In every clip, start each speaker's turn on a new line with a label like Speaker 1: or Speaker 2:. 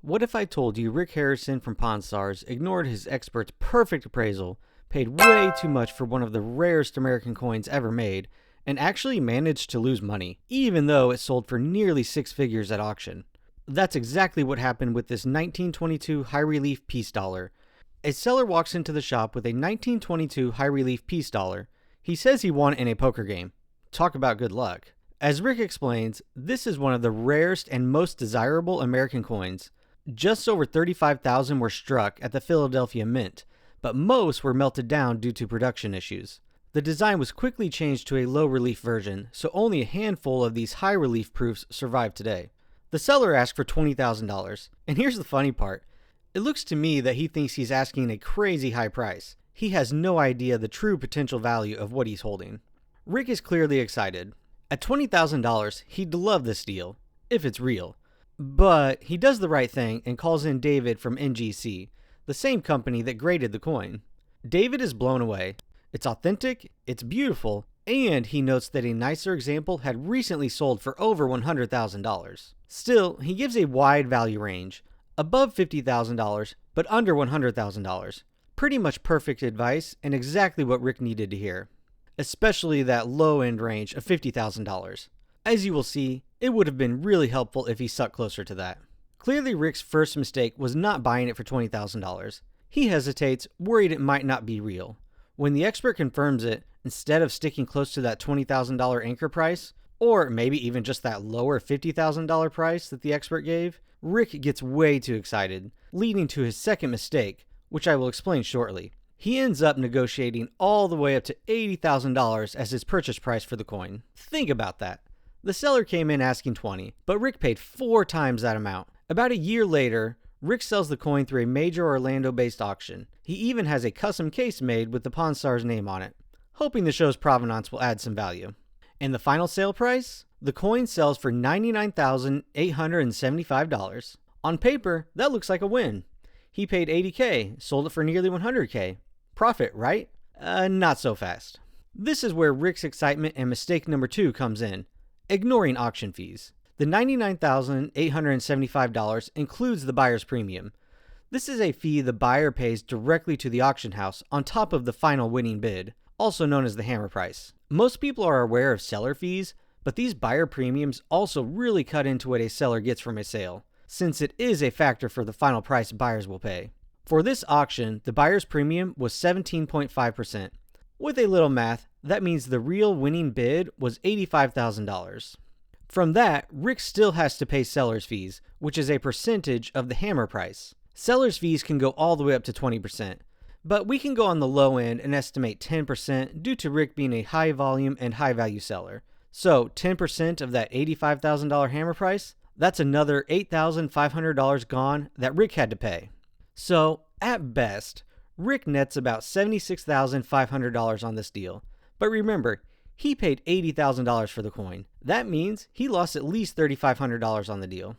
Speaker 1: What if I told you Rick Harrison from Pawn Stars ignored his expert's perfect appraisal, paid way too much for one of the rarest American coins ever made, and actually managed to lose money, even though it sold for nearly six figures at auction? That's exactly what happened with this 1922 high relief peace dollar. A seller walks into the shop with a 1922 high relief peace dollar. He says he won it in a poker game. Talk about good luck. As Rick explains, this is one of the rarest and most desirable American coins. Just over 35,000 were struck at the Philadelphia Mint, but most were melted down due to production issues. The design was quickly changed to a low relief version, so only a handful of these high relief proofs survive today. The seller asked for $20,000, and here's the funny part. It looks to me that he thinks he's asking a crazy high price. He has no idea the true potential value of what he's holding. Rick is clearly excited. At $20,000, he'd love this deal, if it's real. But he does the right thing and calls in David from NGC, the same company that graded the coin. David is blown away. It's authentic, it's beautiful, and he notes that a nicer example had recently sold for over $100,000. Still, he gives a wide value range, above $50,000, but under $100,000. Pretty much perfect advice and exactly what Rick needed to hear. Especially that low-end range of $50,000. As you will see, it would have been really helpful if he stuck closer to that. Clearly, Rick's first mistake was not buying it for $20,000. He hesitates, worried it might not be real. When the expert confirms it, instead of sticking close to that $20,000 anchor price, or maybe even just that lower $50,000 price that the expert gave, Rick gets way too excited, leading to his second mistake, which I will explain shortly. He ends up negotiating all the way up to $80,000 as his purchase price for the coin. Think about that. The seller came in asking $20,000, but Rick paid 4 times that amount. About a year later, Rick sells the coin through a major Orlando-based auction. He even has a custom case made with the Pawn Stars name on it, hoping the show's provenance will add some value. And the final sale price? The coin sells for $99,875. On paper, that looks like a win. He paid $80K, sold it for nearly $100K. Profit, right? Not so fast. This is where Rick's excitement and mistake number 2 comes in, ignoring auction fees. The $99,875 includes the buyer's premium. This is a fee the buyer pays directly to the auction house on top of the final winning bid, also known as the hammer price. Most people are aware of seller fees, but these buyer premiums also really cut into what a seller gets from a sale, since it is a factor for the final price buyers will pay. For this auction, the buyer's premium was 17.5%. With a little math, that means the real winning bid was $85,000. From that, Rick still has to pay seller's fees, which is a percentage of the hammer price. Seller's fees can go all the way up to 20%, but we can go on the low end and estimate 10% due to Rick being a high volume and high value seller. So 10% of that $85,000 hammer price, that's another $8,500 gone that Rick had to pay. So, at best, Rick nets about $76,500 on this deal. But remember, he paid $80,000 for the coin. That means he lost at least $3,500 on the deal.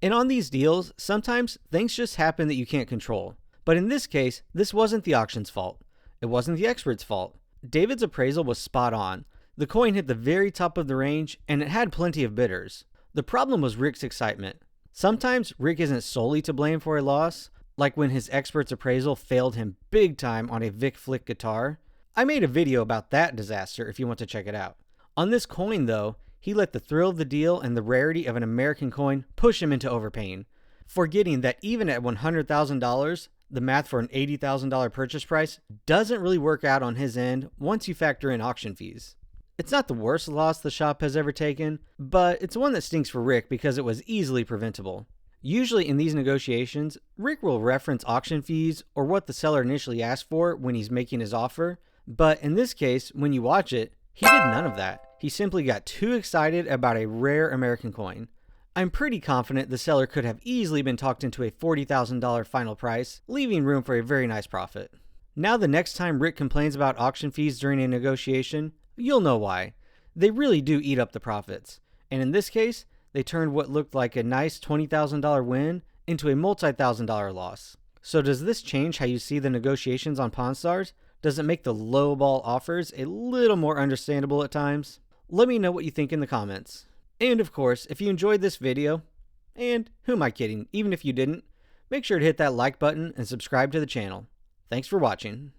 Speaker 1: And on these deals, sometimes things just happen that you can't control. But in this case, this wasn't the auction's fault. It wasn't the expert's fault. David's appraisal was spot on. The coin hit the very top of the range, and it had plenty of bidders. The problem was Rick's excitement. Sometimes Rick isn't solely to blame for a loss, like when his expert's appraisal failed him big time on a Vic Flick guitar. I made a video about that disaster if you want to check it out. On this coin though, he let the thrill of the deal and the rarity of an American coin push him into overpaying, forgetting that even at $100,000, the math for an $80,000 purchase price doesn't really work out on his end once you factor in auction fees. It's not the worst loss the shop has ever taken, but it's one that stinks for Rick because it was easily preventable. Usually in these negotiations, Rick will reference auction fees or what the seller initially asked for when he's making his offer, but in this case, when you watch it, he did none of that. He simply got too excited about a rare American coin. I'm pretty confident the seller could have easily been talked into a $40,000 final price, leaving room for a very nice profit. Now the next time Rick complains about auction fees during a negotiation, you'll know why. They really do eat up the profits. And in this case, they turned what looked like a nice $20,000 win into a multi-$1,000 loss. So does this change how you see the negotiations on Pawn Stars? Does it make the lowball offers a little more understandable at times? Let me know what you think in the comments. And of course, if you enjoyed this video, And who am I kidding? Even if you didn't, make sure to hit that like button and subscribe to the channel. Thanks for watching.